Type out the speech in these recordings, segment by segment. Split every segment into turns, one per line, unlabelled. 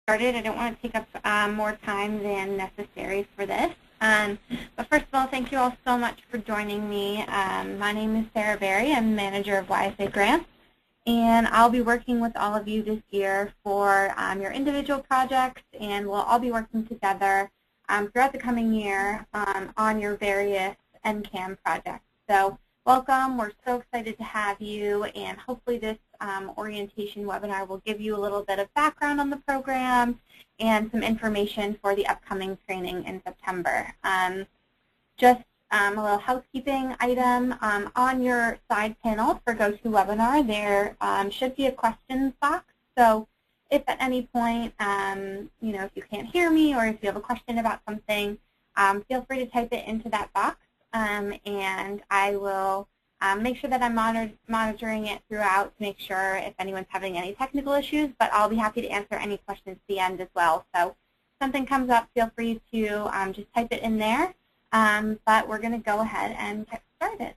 started. I don't want to take up more time than necessary for this. But first of all, thank you all so much for joining me. My name is Sarah Berry. I'm manager of YFA Grants, and I'll be working with all of you this year for your individual projects, and we'll all be working together throughout the coming year on your various NCAM projects. So welcome. We're so excited to have you, and hopefully this orientation webinar will give you a little bit of background on the program and some information for the upcoming training in September. Just a little housekeeping item. On your side panel for GoToWebinar, there should be a questions box. So if at any point, if you can't hear me or if you have a question about something, feel free to type it into that box, and I will make sure that I'm monitoring it throughout to make sure if anyone's having any technical issues, but I'll be happy to answer any questions at the end as well. So if something comes up, feel free to just type it in there, but we're going to go ahead and get started.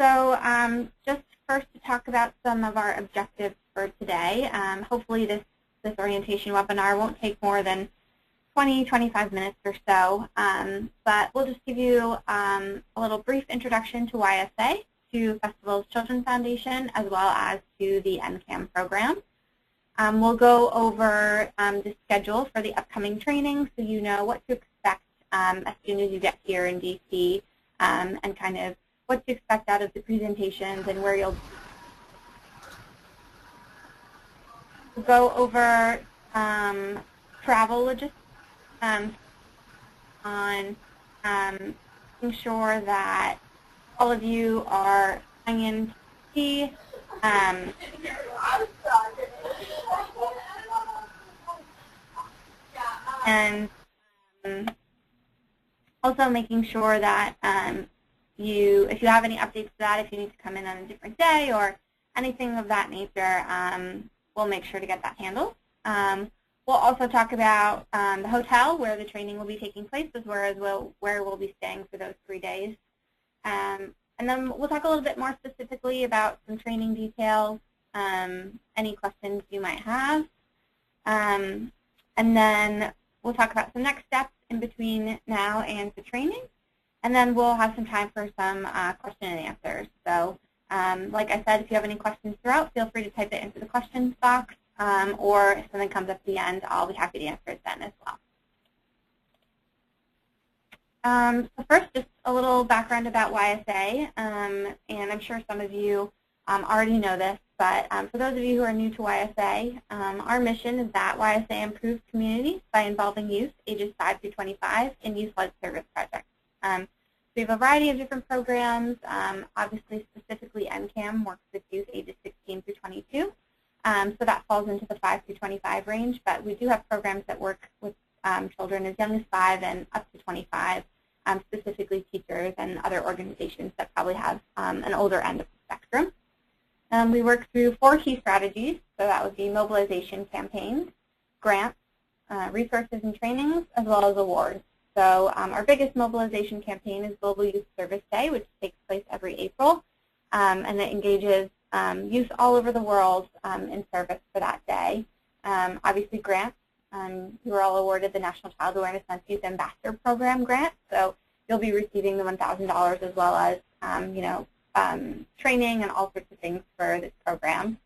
So just first to talk about some of our objectives for today. Hopefully this orientation webinar won't take more than 20-25 minutes or so, but we'll just give you a little brief introduction to YFA, to Festival's Children's Foundation, as well as to the NCAM program. We'll go over the schedule for the upcoming training so you know what to expect as soon as you get here in DC, and kind of what to expect out of the presentations and where you'll go over travel logistics, on making sure that all of you are flying in to and also making sure that if you have any updates to that, if you need to come in on a different day or anything of that nature, we'll make sure to get that handled. We'll also talk about the hotel where the training will be taking place, as well as where we'll be staying for those 3 days. And then we'll talk a little bit more specifically about some training details, any questions you might have. And then we'll talk about some next steps in between now and the training. And then we'll have some time for some question and answers. So like I said, if you have any questions throughout, feel free to type it into the questions box. Or if something comes up at the end, I'll be happy to answer it then as well. So first, just a little background about YFA, and I'm sure some of you already know this, but for those of you who are new to YFA, our mission is that YFA improves communities by involving youth ages 5 through 25 in youth-led service projects. We have a variety of different programs. Obviously, specifically NCAM works with youth ages 16 through 22. So that falls into the 5 through 25 range, but we do have programs that work with children as young as 5 and up to 25, specifically teachers and other organizations that probably have an older end of the spectrum. We work through 4 key strategies, so that would be mobilization campaigns, grants, resources and trainings, as well as awards. So our biggest mobilization campaign is Global Youth Service Day, which takes place every April, and it engages youth all over the world in service for that day. Obviously grants, you were all awarded the National Child Awareness Month Youth Ambassador Program grant, so you'll be receiving the $1,000 as well as training and all sorts of things for this program.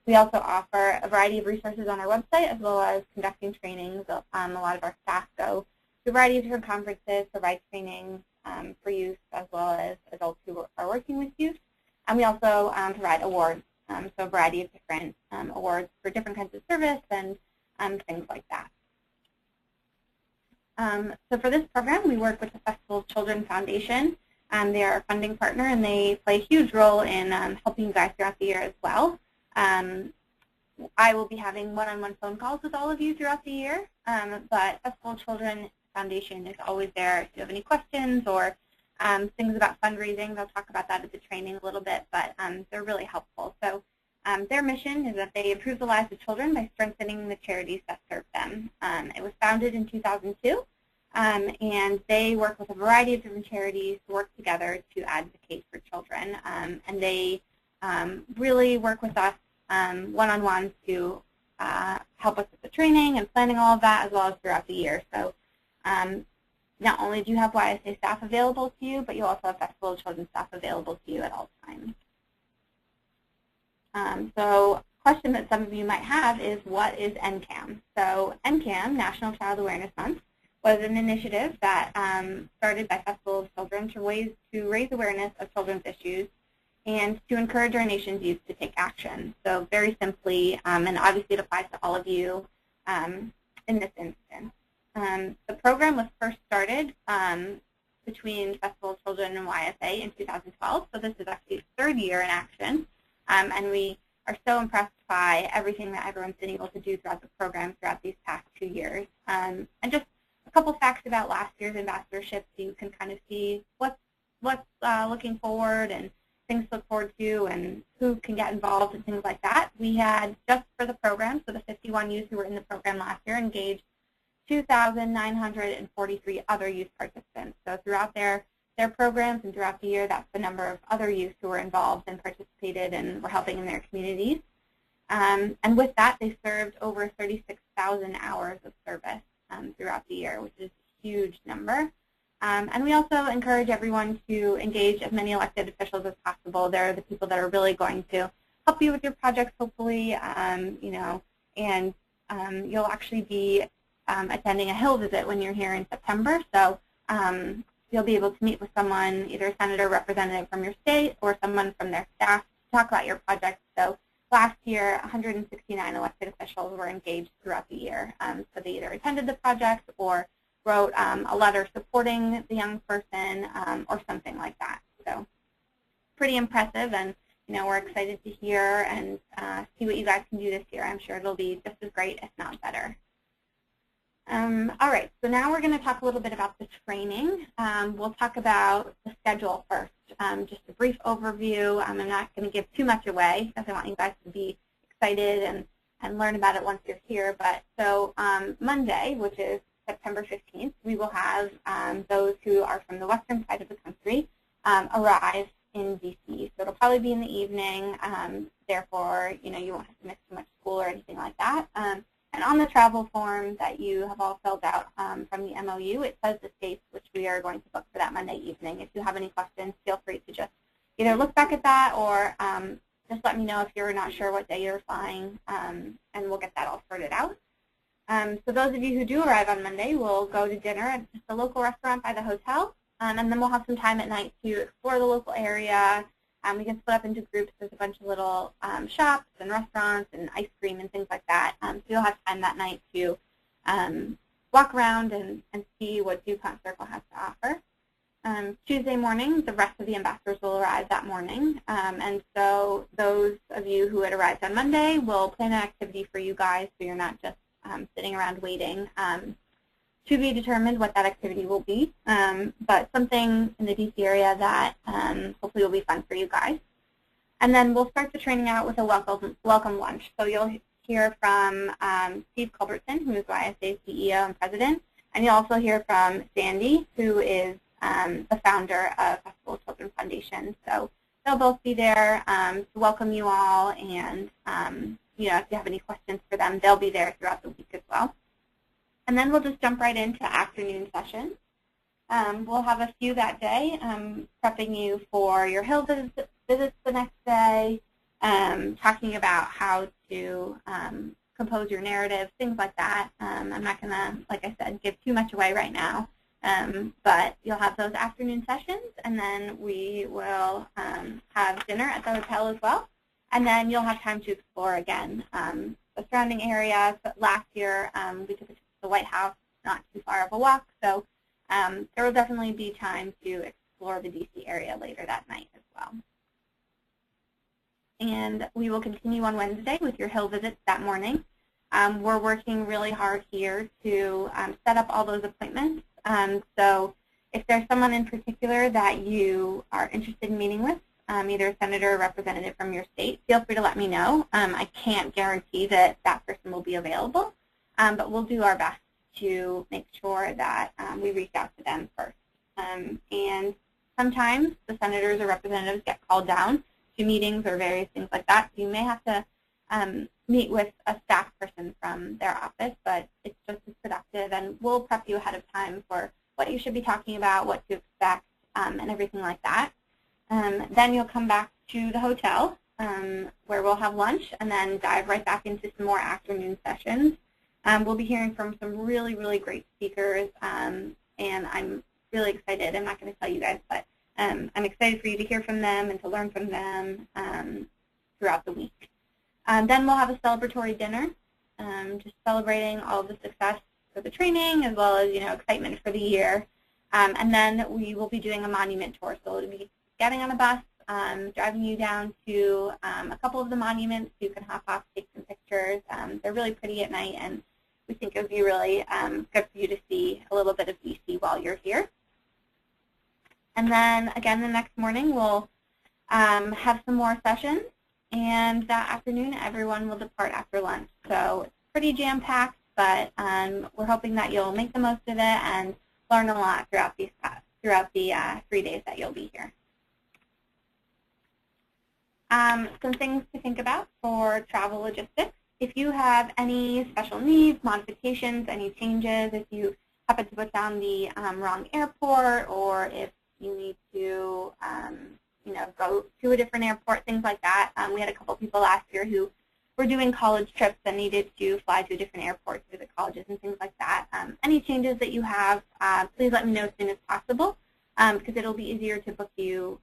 We also offer a variety of resources on our website as well as conducting trainings. A lot of our staff go to a variety of different conferences, provide trainings for youth as well as adults who are working with youth. And we also provide awards, so a variety of different awards for different kinds of service and things like that. So for this program, we work with the Festival's Children's Foundation. They are our funding partner, and they play a huge role in helping you guys throughout the year as well. I will be having one-on-one phone calls with all of you throughout the year, but Festival Children's Foundation is always there if you have any questions or things about fundraising. They'll talk about that at the training a little bit, but they're really helpful. So their mission is that they improve the lives of children by strengthening the charities that serve them. It was founded in 2002, and they work with a variety of different charities to work together to advocate for children. And they really work with us one-on-one to help us with the training and planning all of that, as well as throughout the year. So not only do you have YSA staff available to you, but you also have Festival of Children staff available to you at all times. So a question that some of you might have is, what is NCAM? So NCAM, National Child Awareness Month, was an initiative that started by Festival of Children to raise awareness of children's issues and to encourage our nation's youth to take action. So very simply, and obviously it applies to all of you in this instance. The program was first started between Festival of Children and YFA in 2012, so this is actually its third year in action, and we are so impressed by everything that everyone's been able to do throughout the program throughout these past 2 years. And just a couple facts about last year's ambassadorship, so you can kind of see what's looking forward and things to look forward to and who can get involved and things like that. We had, just for the program, so the 51 youth who were in the program last year, engaged 2,943 other youth participants. So throughout their programs and throughout the year, that's the number of other youth who were involved and participated and were helping in their communities. And with that, they served over 36,000 hours of service throughout the year, which is a huge number. And we also encourage everyone to engage as many elected officials as possible. They're the people that are really going to help you with your projects, hopefully, you know, and you'll actually be attending a Hill visit when you're here in September. So you'll be able to meet with someone, either a senator, representative from your state, or someone from their staff to talk about your project. So last year, 169 elected officials were engaged throughout the year. So they either attended the project or wrote a letter supporting the young person or something like that. So pretty impressive, and you know, we're excited to hear and see what you guys can do this year. I'm sure it'll be just as great, if not better. All right, so now we're going to talk a little bit about the training. We'll talk about the schedule first, just a brief overview. I'm not going to give too much away because I want you guys to be excited and learn about it once you're here. But so Monday, which is September 15th, we will have those who are from the western side of the country arrive in DC. So it'll probably be in the evening. Therefore, you know, you won't have to miss too much school or anything like that. And on the travel form that you have all filled out from the MOU, it says the states which we are going to book for that Monday evening. If you have any questions, feel free to just either look back at that or just let me know if you're not sure what day you're flying, and we'll get that all sorted out. So those of you who do arrive on Monday will go to dinner at just a local restaurant by the hotel, and then we'll have some time at night to explore the local area. We can split up into groups. There's a bunch of little shops and restaurants and ice cream and things like that. So you'll have time that night to walk around and see what DuPont Circle has to offer. Tuesday morning, the rest of the ambassadors will arrive that morning. And so those of you who had arrived on Monday will plan an activity for you guys so you're not just sitting around waiting. To be determined what that activity will be, but something in the DC area that hopefully will be fun for you guys. And then we'll start the training out with a welcome lunch. So you'll hear from Steve Culbertson, who is YSA's CEO and president, and you'll also hear from Sandy, who is the founder of Festival of Children Foundation. So they'll both be there to welcome you all, and you know, if you have any questions for them, they'll be there throughout the week as well. And then we'll just jump right into afternoon sessions. We'll have a few that day, prepping you for your Hill visits the next day, talking about how to compose your narrative, things like that. I'm not going to, like I said, give too much away right now, but you'll have those afternoon sessions, and then we will have dinner at the hotel as well, and then you'll have time to explore again the surrounding areas. But last year, we took the White House, not too far of a walk, so there will definitely be time to explore the DC area later that night as well. And we will continue on Wednesday with your Hill visits that morning. We're working really hard here to set up all those appointments. So if there's someone in particular that you are interested in meeting with, either a senator or representative from your state, feel free to let me know. I can't guarantee that that person will be available, but we'll do our best to make sure that we reach out to them first. And sometimes the senators or representatives get called down to meetings or various things like that, so you may have to meet with a staff person from their office, but it's just as productive, and we'll prep you ahead of time for what you should be talking about, what to expect, and everything like that. Then you'll come back to the hotel where we'll have lunch and then dive right back into some more afternoon sessions. We'll be hearing from some really, really great speakers, and I'm really excited. I'm not going to tell you guys, but I'm excited for you to hear from them and to learn from them throughout the week. Then we'll have a celebratory dinner, just celebrating all of the success for the training as well as, excitement for the year. And then we will be doing a monument tour. So we'll be getting on a bus, driving you down to a couple of the monuments so you can hop off, take some pictures. They're really pretty at night, and we think it would be really good for you to see a little bit of DC while you're here. And then, again, the next morning we'll have some more sessions, and that afternoon everyone will depart after lunch. So it's pretty jam-packed, but we're hoping that you'll make the most of it and learn a lot throughout the 3 days that you'll be here. Some things to think about for travel logistics. If you have any special needs, modifications, any changes, if you happen to put down the wrong airport, or if you need to go to a different airport, things like that. We had a couple people last year who were doing college trips and needed to fly to a different airport to the colleges and things like that. Any changes that you have, please let me know as soon as possible, because it'll be easier to book you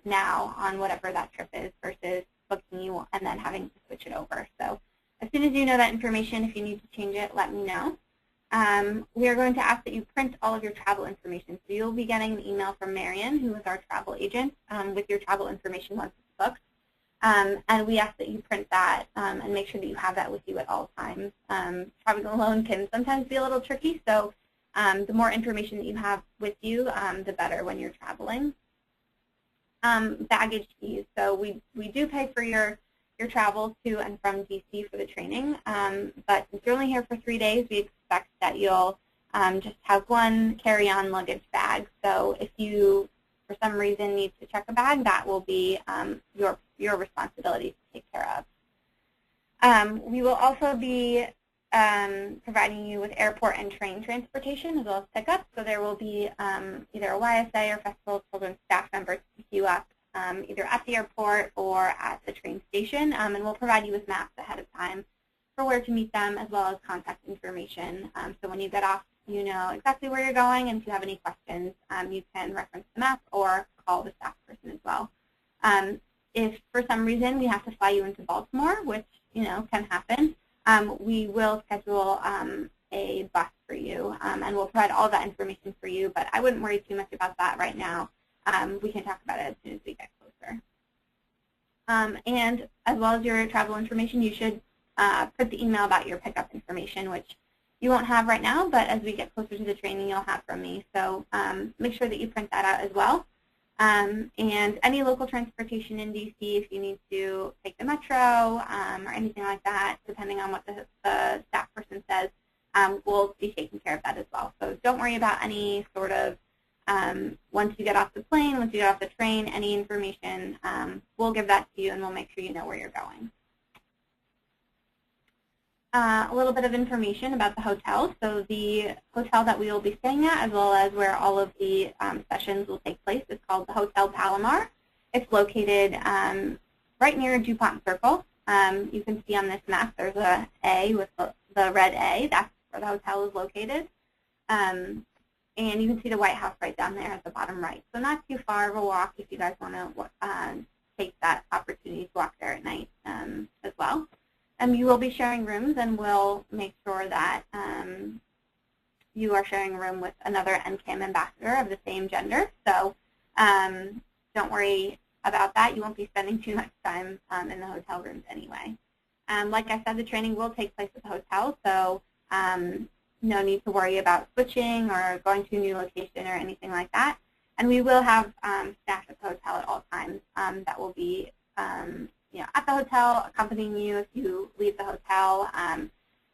now on whatever that trip is versus booking you and then having to switch it over. So as soon as you know that information, if you need to change it, let me know. We are going to ask that you print all of your travel information. So you'll be getting an email from Marion, who is our travel agent, with your travel information once it's booked. And we ask that you print that and make sure that you have that with you at all times. Traveling alone can sometimes be a little tricky, so the more information that you have with you, the better when you're traveling. Baggage fees. So we do pay for your travel to and from DC for the training, but since you're only here for 3 days, we expect that you'll just have one carry-on luggage bag. So if you, for some reason, need to check a bag, that will be your responsibility to take care of. We will also be providing you with airport and train transportation as well as pickup. So there will be either a YFA or Festival of Children staff member to pick you up either at the airport or at the train station, and we'll provide you with maps ahead of time for where to meet them as well as contact information. So when you get off, you know exactly where you're going, and if you have any questions, you can reference the map or call the staff person as well. If for some reason we have to fly you into Baltimore, which can happen, we will schedule a bus for you, and we'll provide all that information for you, but I wouldn't worry too much about that right now. We can talk about it as soon as we get closer. And as well as your travel information, you should put the email about your pickup information, which you won't have right now, but as we get closer to the training, you'll have from me. So make sure that you print that out as well. And any local transportation in DC, if you need to take the metro or anything like that, depending on what the staff person says, we'll be taking care of that as well. So don't worry about any sort of, once you get off the plane, once you get off the train, any information, we'll give that to you and we'll make sure you know where you're going. A little bit of information about the hotel. So the hotel that we will be staying at, as well as where all of the sessions will take place, is called the Hotel Palomar. It's located right near DuPont Circle. You can see on this map there's a A with the red A. That's where the hotel is located. And you can see the White House right down there at the bottom right. So not too far of a walk if you guys want to take that opportunity to walk there at night as well. You will be sharing rooms, and we'll make sure that you are sharing a room with another NCAM ambassador of the same gender. So don't worry about that. You won't be spending too much time in the hotel rooms anyway. Like I said, the training will take place at the hotel, so no need to worry about switching or going to a new location or anything like that. And we will have staff at the hotel at all times that will be at the hotel, accompanying you if you leave the hotel.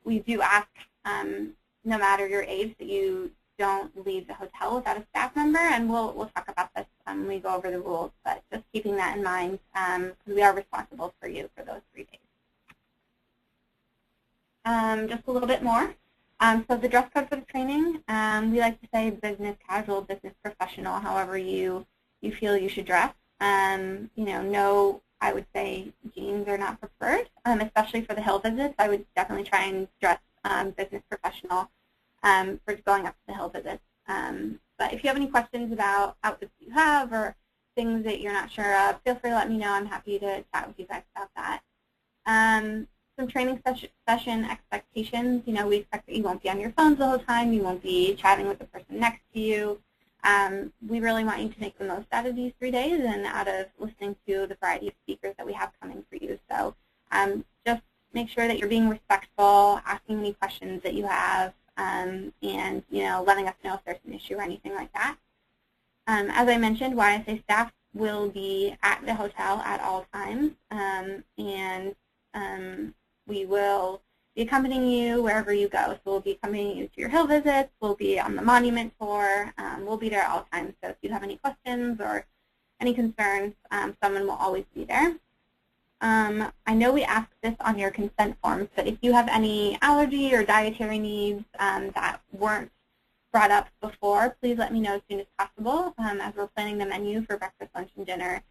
We do ask, no matter your age, that you don't leave the hotel without a staff member, and we'll talk about this when we go over the rules, but just keeping that in mind, because we are responsible for you for those 3 days. just a little bit more. So the dress code for the training, we like to say business casual, business professional, however you feel you should dress. No, I would say jeans are not preferred, especially for the hill visits. I would definitely try and dress business professional for going up to the hill visits. But if you have any questions about outfits you have or things that you're not sure of, feel free to let me know. I'm happy to chat with you guys about that. Some training session expectations. We expect that you won't be on your phones the whole time. You won't be chatting with the person next to you. We really want you to make the most out of these 3 days and out of listening to the variety of speakers that we have coming for you. So just make sure that you're being respectful, asking any questions that you have, and letting us know if there's an issue or anything like that. As I mentioned, YSA staff will be at the hotel at all times, and we will be accompanying you wherever you go. So we'll be accompanying you to your hill visits, we'll be on the monument tour, we'll be there at all times. So if you have any questions or any concerns, someone will always be there. I know we asked this on your consent forms, but if you have any allergy or dietary needs that weren't brought up before, please let me know as soon as possible. As we're planning the menu for breakfast, lunch, and dinner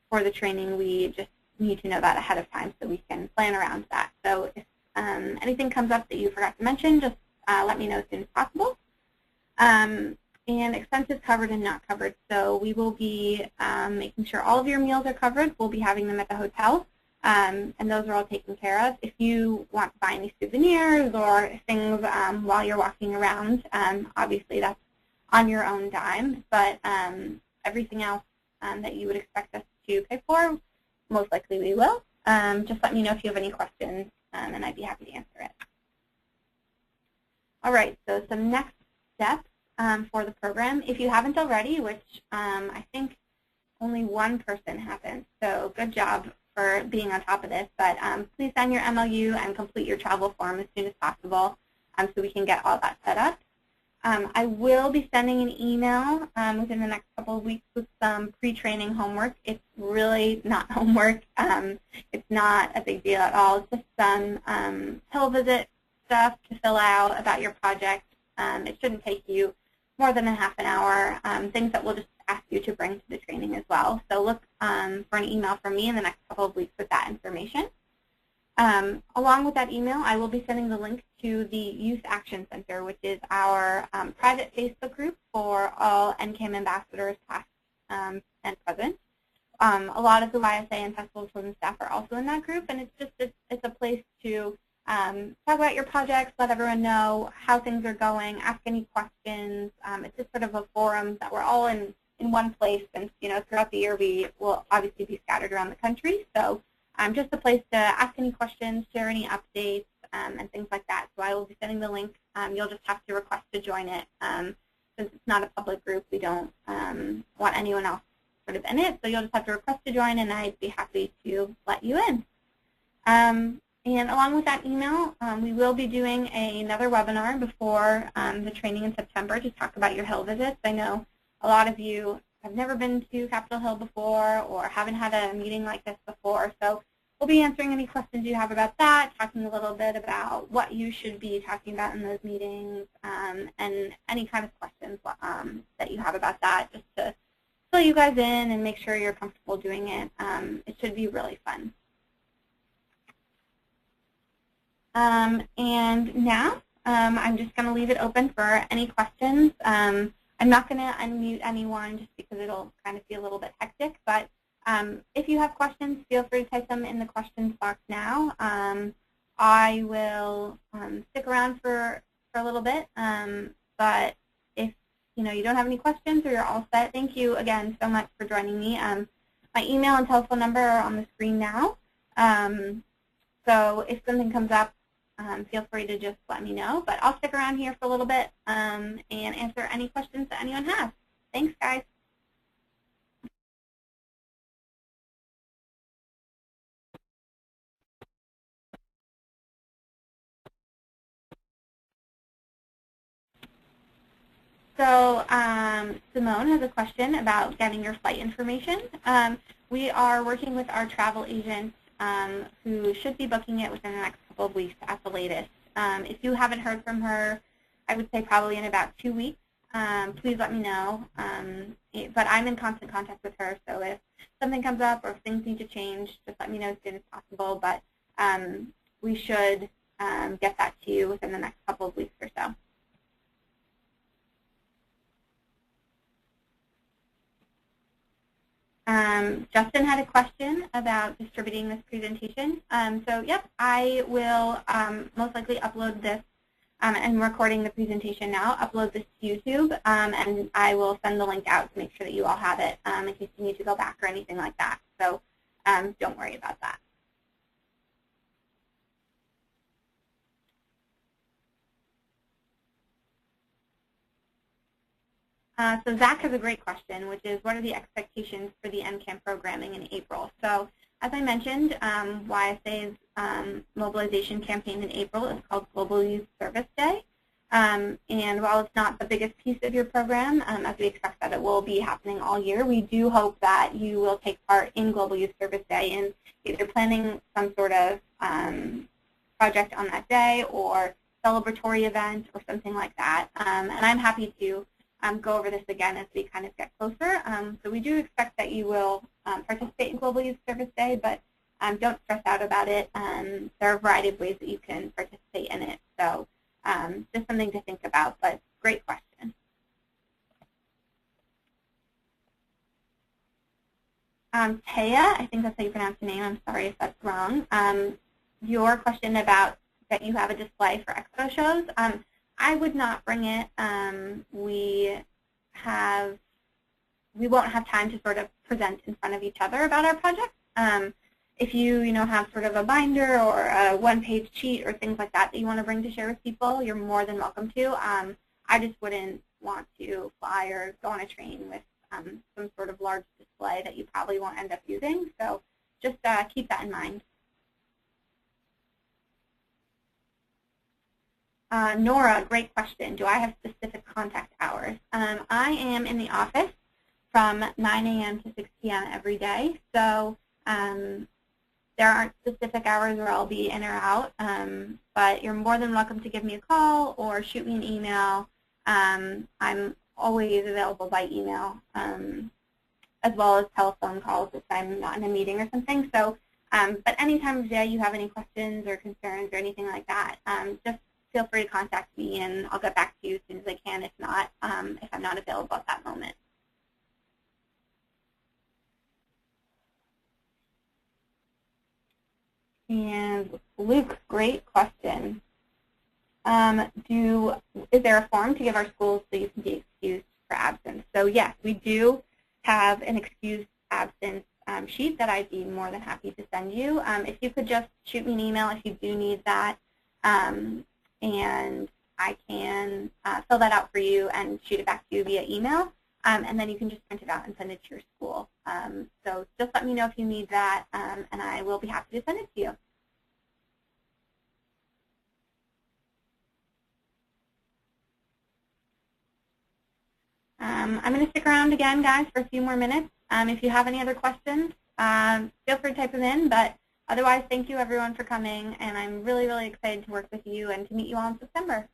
for the training, we just need to know that ahead of time so we can plan around that. So if anything comes up that you forgot to mention, just let me know as soon as possible. And expenses covered and not covered. So we will be making sure all of your meals are covered. We'll be having them at the hotel, and those are all taken care of. If you want to buy any souvenirs or things while you're walking around, obviously that's on your own dime, but everything else that you would expect us to pay for, most likely we will. Just let me know if you have any questions, and I'd be happy to answer it. All right, so some next steps for the program. If you haven't already, which I think only one person hasn't, so good job for being on top of this, but please sign your MLU and complete your travel form as soon as possible so we can get all that set up. I will be sending an email within the next couple of weeks with some pre-training homework. It's really not homework. It's not a big deal at all. It's just some hill visit stuff to fill out about your project. It shouldn't take you more than a half an hour, things that we'll just ask you to bring to the training as well. So look for an email from me in the next couple of weeks with that information. Along with that email, I will be sending the link to the Youth Action Center, which is our private Facebook group for all NCAM ambassadors, past and present. A lot of the YSA and Festival Children's staff are also in that group, and it's a place to talk about your projects, let everyone know how things are going, ask any questions. It's just sort of a forum that we're all in one place, and throughout the year we will obviously be scattered around the country. So just a place to ask any questions, share any updates, and things like that. So I will be sending the link. You'll just have to request to join it. Since it's not a public group, we don't want anyone else sort of in it. So you'll just have to request to join, and I'd be happy to let you in. And along with that email, we will be doing another webinar before the training in September to talk about your hill visits. I know a lot of you have never been to Capitol Hill before or haven't had a meeting like this before. So we'll be answering any questions you have about that, talking a little bit about what you should be talking about in those meetings, and any kind of questions that you have about that, just to fill you guys in and make sure you're comfortable doing it. It should be really fun. And now I'm just going to leave it open for any questions. I'm not going to unmute anyone just because it'll kind of be a little bit hectic, but if you have questions, feel free to type them in the questions box now. I will stick around for a little bit, but if you don't have any questions or you're all set, thank you again so much for joining me. My email and telephone number are on the screen now, so if something comes up, feel free to just let me know. But I'll stick around here for a little bit and answer any questions that anyone has. Thanks, guys. So Simone has a question about getting your flight information. We are working with our travel agent who should be booking it within the next couple of weeks at the latest. If you haven't heard from her, I would say probably in about 2 weeks. Please let me know. But I'm in constant contact with her, so if something comes up or if things need to change, just let me know as soon as possible. But we should get that to you within the next couple of weeks or so. Justin had a question about distributing this presentation. So, yep, I will most likely upload this. I'm recording the presentation now, upload this to YouTube, and I will send the link out to make sure that you all have it in case you need to go back or anything like that. So don't worry about that. So Zach has a great question, which is, what are the expectations for the NCAM programming in April? So as I mentioned, YFA's mobilization campaign in April is called Global Youth Service Day. And while it's not the biggest piece of your program, as we expect that it will be happening all year, we do hope that you will take part in Global Youth Service Day in either planning some sort of project on that day or celebratory event or something like that. And I'm happy to go over this again as we kind of get closer. So we do expect that you will participate in Global Youth Service Day, but don't stress out about it. There are a variety of ways that you can participate in it. So just something to think about, but great question. Taya, I think that's how you pronounce your name. I'm sorry if that's wrong. Your question about that you have a display for expo shows. I would not bring it. We won't have time to sort of present in front of each other about our project. If you have sort of a binder or a one-page sheet or things like that that you want to bring to share with people, you're more than welcome to. I just wouldn't want to fly or go on a train with some sort of large display that you probably won't end up using. So just keep that in mind. Nora, great question. Do I have specific contact hours? I am in the office from 9 a.m. to 6 p.m. every day. So there aren't specific hours where I'll be in or out, but you're more than welcome to give me a call or shoot me an email. I'm always available by email, as well as telephone calls if I'm not in a meeting or something. So, but any time of day you have any questions or concerns or anything like that, just feel free to contact me and I'll get back to you as soon as I can, if not, if I'm not available at that moment. And Luke, great question. Is there a form to give our schools so you can be excused for absence? So yes, we do have an excused absence sheet that I'd be more than happy to send you. If you could just shoot me an email if you do need that, and I can fill that out for you and shoot it back to you via email, and then you can just print it out and send it to your school. So just let me know if you need that, and I will be happy to send it to you. I'm going to stick around again, guys, for a few more minutes. If you have any other questions, feel free to type them in, but otherwise, thank you, everyone, for coming, and I'm really, really excited to work with you and to meet you all in September.